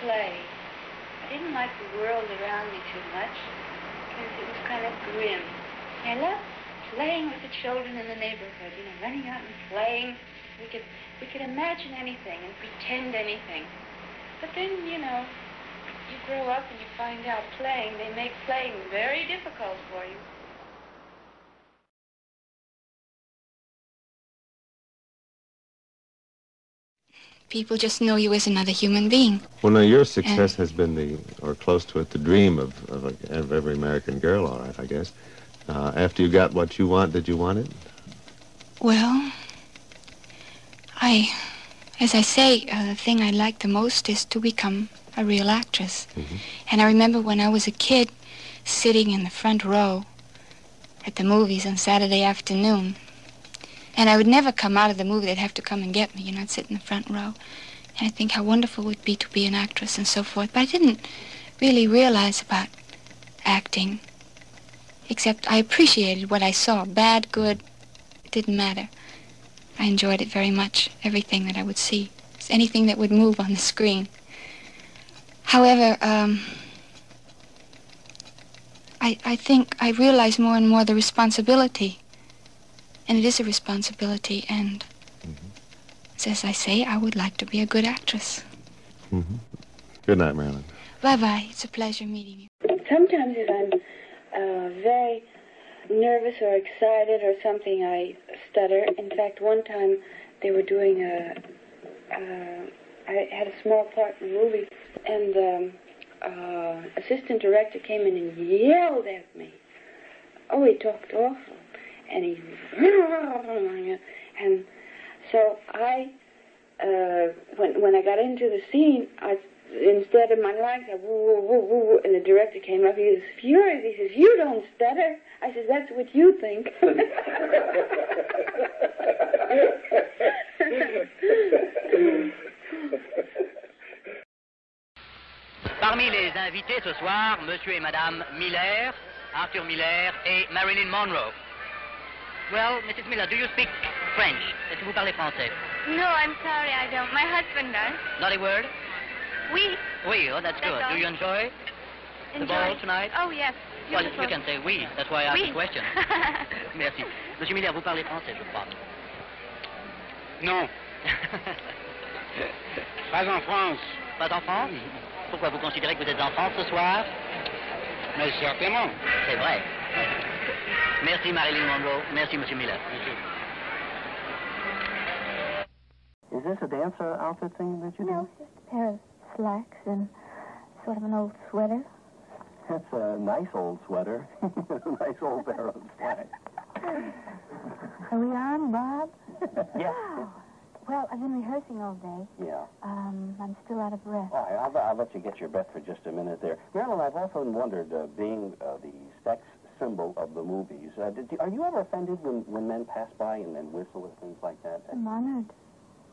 play. I didn't like the world around me too much because it was kind of grim. I loved playing with the children in the neighborhood, you know, running out and playing. We could imagine anything and pretend anything. But then, you know, you grow up and you find out they make playing very difficult for you. People just know you as another human being. Well, now, your success has been or close to it, the dream of every American girl, all right, I guess. After you got what you want, did you want it? Well, as I say, the thing I like the most is to become a real actress. Mm-hmm. And I remember when I was a kid, sitting in the front row at the movies on Saturday afternoon. And I would never come out of the movie. They'd have to come and get me, you know, I'd sit in the front row. And I think how wonderful it would be to be an actress and so forth. But I didn't really realize about acting, except I appreciated what I saw. Bad, good, it didn't matter. I enjoyed it very much, everything that I would see. Anything that would move on the screen. However, I think I realize more and more the responsibility. And it is a responsibility, and as I say, I would like to be a good actress. Mm-hmm. Good night, Marilyn. Bye-bye. It's a pleasure meeting you. Sometimes if I'm very nervous or excited or something, I stutter. In fact, one time they were doing I had a small part in the movie, and the assistant director came in and yelled at me. Oh, he talked awful. And and so I, when I got into the scene, instead of my lines, I woo, woo, woo, woo, and the director came up. He was furious. He says, "You don't stutter." I said, "That's what you think." Parmi les invités ce soir, Monsieur et Madame Miller, Arthur Miller et Marilyn Monroe. Well, Mrs. Miller, do you speak French? Est-ce que vous parlez français? No, I'm sorry, I don't. My husband does. Not a word? Oui. Oui, oh, that's good. Do you enjoy the ball tonight? Oh, yes. Well, you can say oui. That's why I asked the question. Merci. Monsieur Miller, vous parlez français, je crois. Non. Pas en France. Pas en France? Pourquoi vous considérez que vous êtes en France ce soir? Mais certainement. C'est vrai. Merci Marilyn Monroe. Merci Monsieur Miller. Is this a dancer outfit thing that you do? No, it's just a pair of slacks and sort of an old sweater. That's a nice old sweater. A nice old pair of slacks. Are we on, Bob? Yeah. Well, I've been rehearsing all day. Yeah. I'm still out of breath. All right, I'll let you get your breath for just a minute there. Marilyn, I've often wondered, being the sex symbol of the movies, are you ever offended when men pass by and whistle and things like that? I'm honored.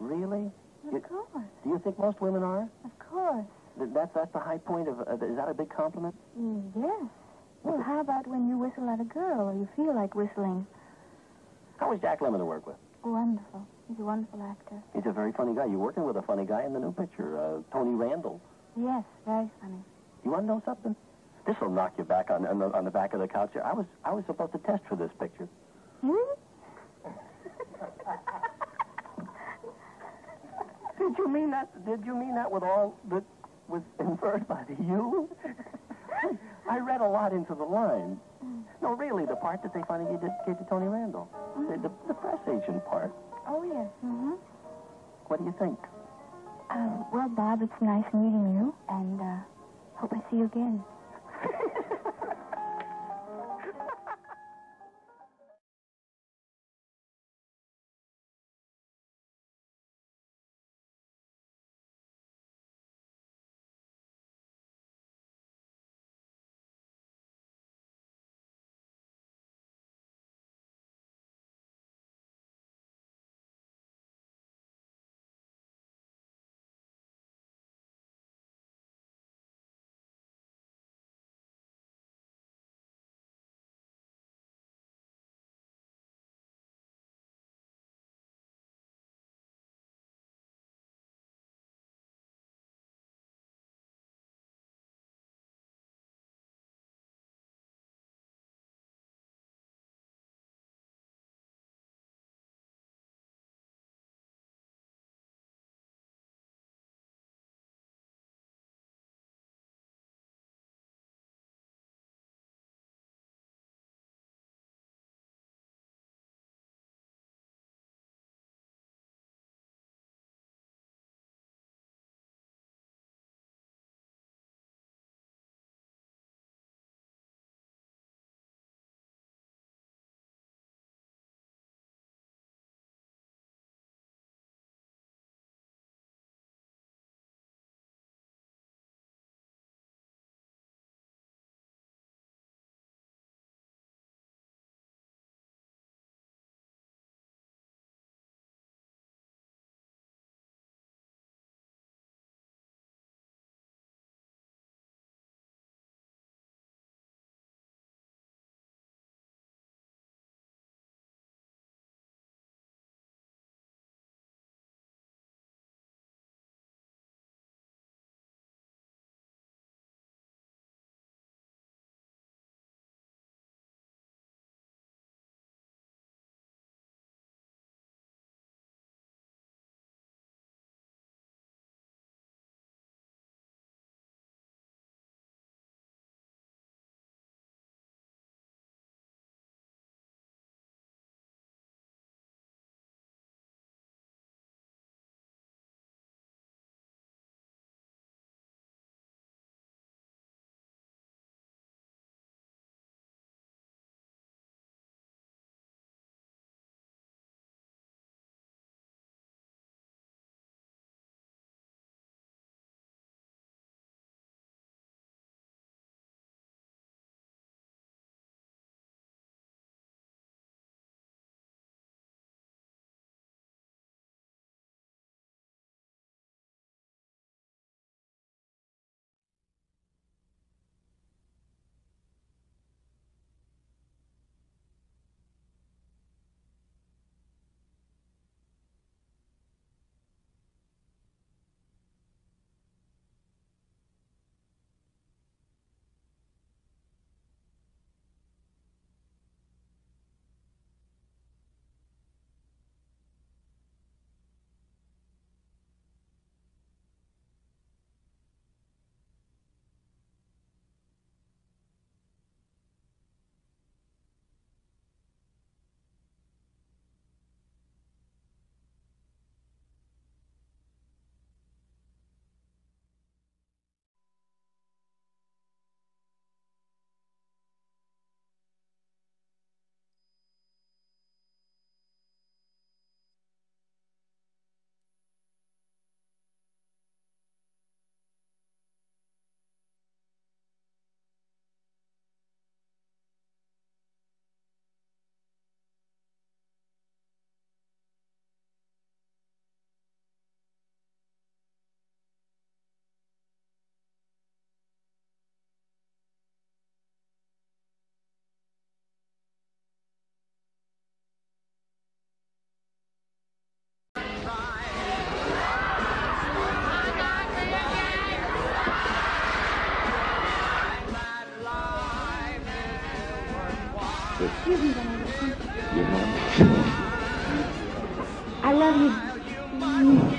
Really? Of course. Do you think most women are? Of course. That's the high point of, is that a big compliment? Yes. Well, how about when you whistle at a girl or you feel like whistling? How was Jack Lemmon to work with? Wonderful. He's a wonderful actor. He's a very funny guy. You're working with a funny guy in the new picture, Tony Randall. Yes, very funny. You want to know something? This will knock you back on the back of the couch. I was supposed to test for this picture. Hmm? Did you mean that with all that was inferred by the you? I read a lot into the line. No, really, the part that they finally gave to Tony Randall. The press agent part. Oh, yes. Mm-hmm. What do you think? Well, Bob, it's nice meeting you, and hope I see you again.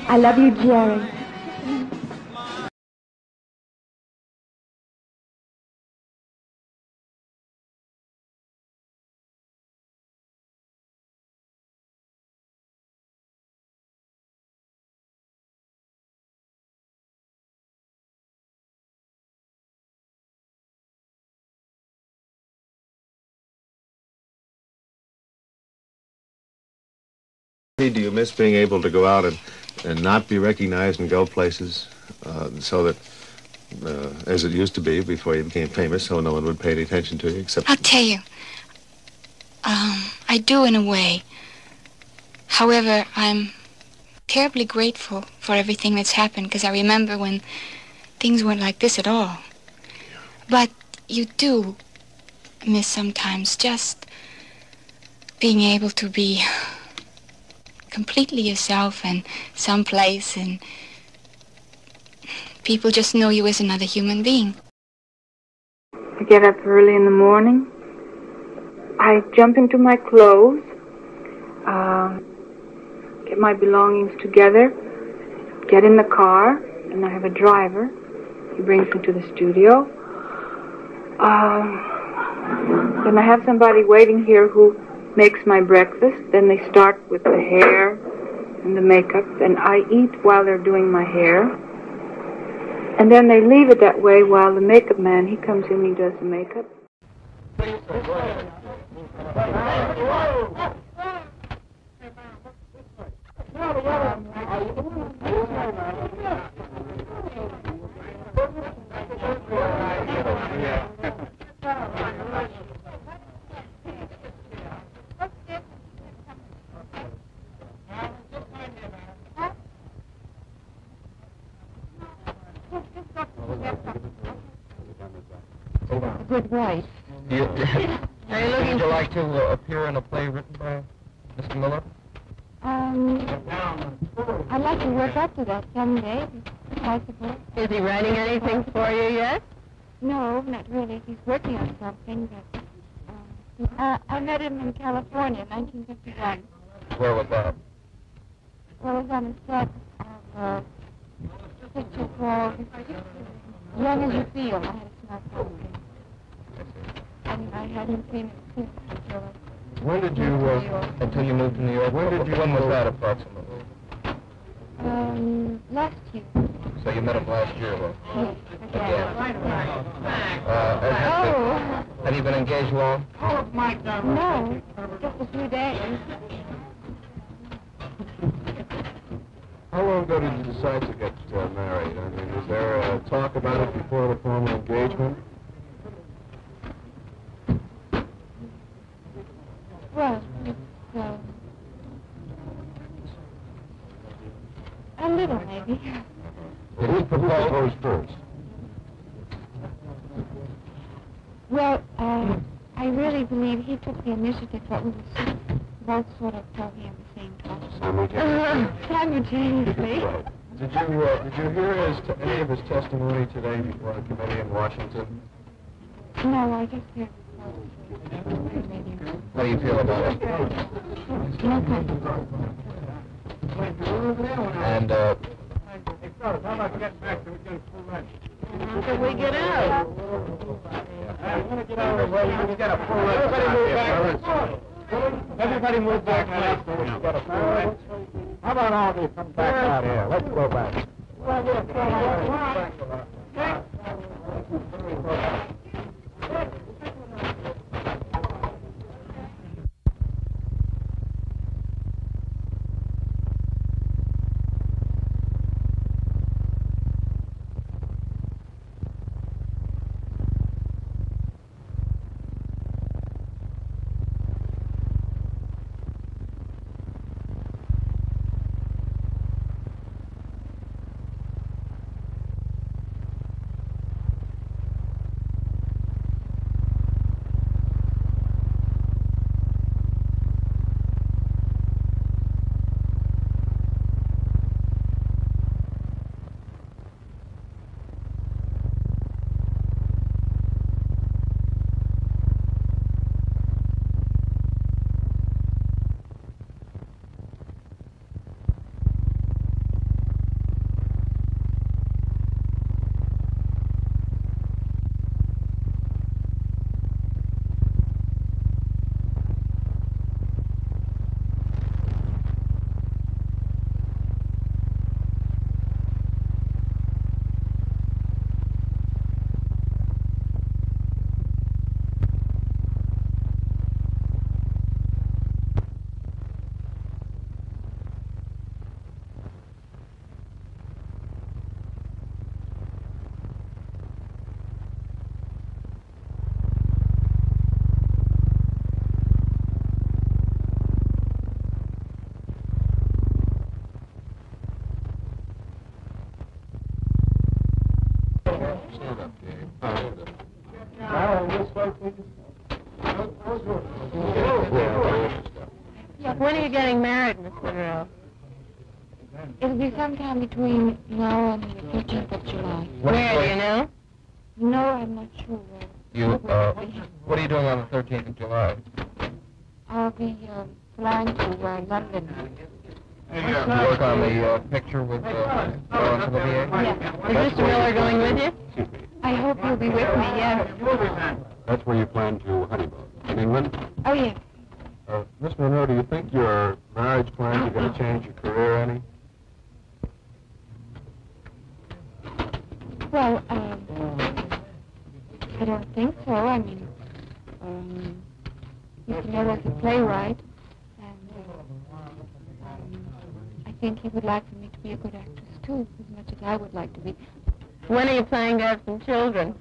I love you, Jerry. Do you miss being able to go out and not be recognized and go places so that, as it used to be before you became famous, so no one would pay any attention to you except... I'll tell you. I do in a way. However, I'm terribly grateful for everything that's happened, because I remember when things weren't like this at all. But you do miss sometimes just being able to be completely yourself and someplace and people just know you as another human being. I get up early in the morning. I jump into my clothes, get my belongings together, get in the car, and I have a driver. He brings me to the studio. Then I have somebody waiting here who makes my breakfast. Then they start with the hair and the makeup, and I eat while they're doing my hair. And then they leave it that way while the makeup man, he comes in and he does the makeup. Good wife. Are you looking? Would you like to appear in a play written by Mr. Miller? I'd like to work up to that someday, I suppose. Is he writing anything for you yet? No, not really. He's working on something, but I met him in California in 1951. Where was that? Well, I was on a set of a picture called Young as You Feel. I had a small problem. And I hadn't seen it since. When did you, until you moved to New York, when was that approximately? Last year. So you met him last year, then? Yes, again. Have you been engaged long? No, just a few days. How long ago did you decide to get married? I mean, was there talk about it before the formal engagement? Well, it's a little, maybe. Who proposed first? Well, I really believe he took the initiative, but we were both sort of talking at the same time. Simultaneously. Did you hear any of his testimony today before the committee in Washington? No, I just heard. How do you feel about it? And, How about getting back to getting full lunch? Can we get out? I want to get out of the way. You get a full lunch. Everybody move back. So we can get a full lunch. How about all of you come back out here? Let's go back. When are you getting married, Miss Monroe? It'll be sometime between now and the 13th of July. Where, do you know? No, I'm not sure. What are you doing on the 13th of July? I'll be flying to London. Work on the picture with Laurence Olivier? Yeah. Is Mr. Miller going with you? I hope he'll be with me, yes. That's where you plan to honeymoon. In England? Oh, yes. Miss Monroe, do you think your marriage plans are going to change your career any? Well, I don't think so. I mean, Mr. Miller's a playwright, and I think he would like for me to be a good actress, too, as much as I would like to be. When are you planning to have some children?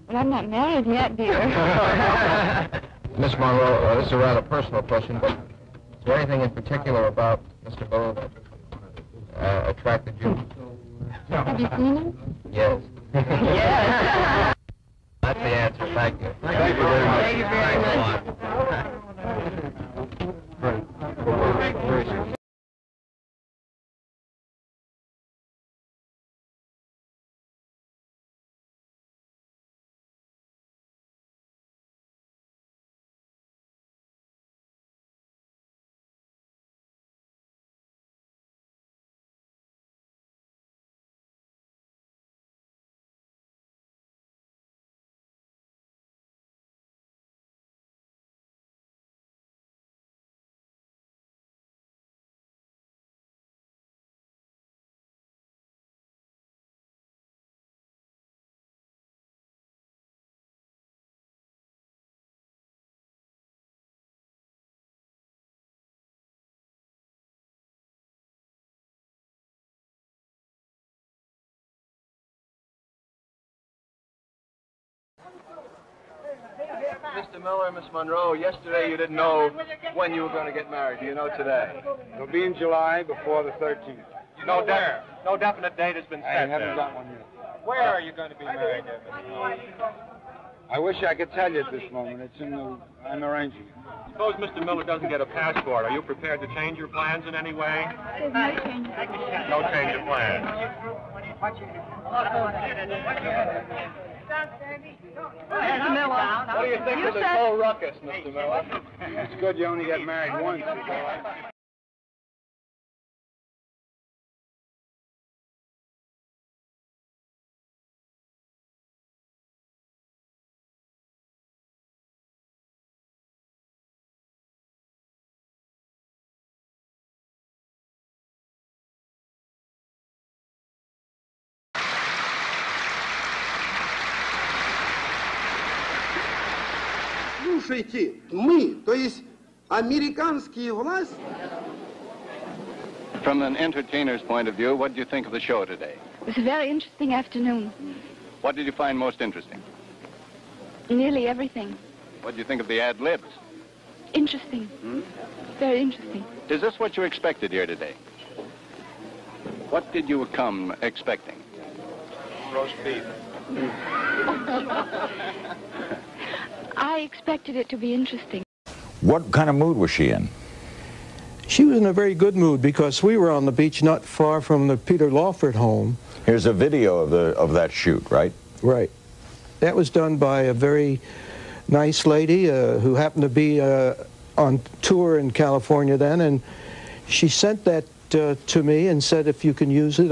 Well, I'm not married yet, dear. Miss Monroe, this is a rather personal question, but is there anything in particular about Mr. Miller that attracted you? Have you seen him? Yes. Yes! That's the answer. Thank you. Thank you very much. Thank you very much. Mr. Miller, Miss Monroe, yesterday you didn't know when you were going to get married. Do you know today? It'll be in July before the 13th. No definite date has been set. I haven't got one yet. Where are you going to be married, I wish I could tell you at this moment. I'm arranging it. Suppose Mr. Miller doesn't get a passport. Are you prepared to change your plans in any way? There's no change. No change of plans. Mr. Miller. What do you think of this whole ruckus, Mr. Miller? It's good you only get married once. Слушайте, мы, то есть американские власти. From an entertainer's point of view, what did you think of the show today? It was a very interesting afternoon. What did you find most interesting? Nearly everything. What did you think of the ad-libs? Interesting. Very interesting. Is this what you expected here today? What did you come expecting? Roast beef. I expected it to be interesting. What kind of mood was she in? She was in a very good mood because we were on the beach not far from the Peter Lawford home. Here's a video of that shoot, right? Right. That was done by a very nice lady who happened to be on tour in California then, and she sent that to me and said if you can use it.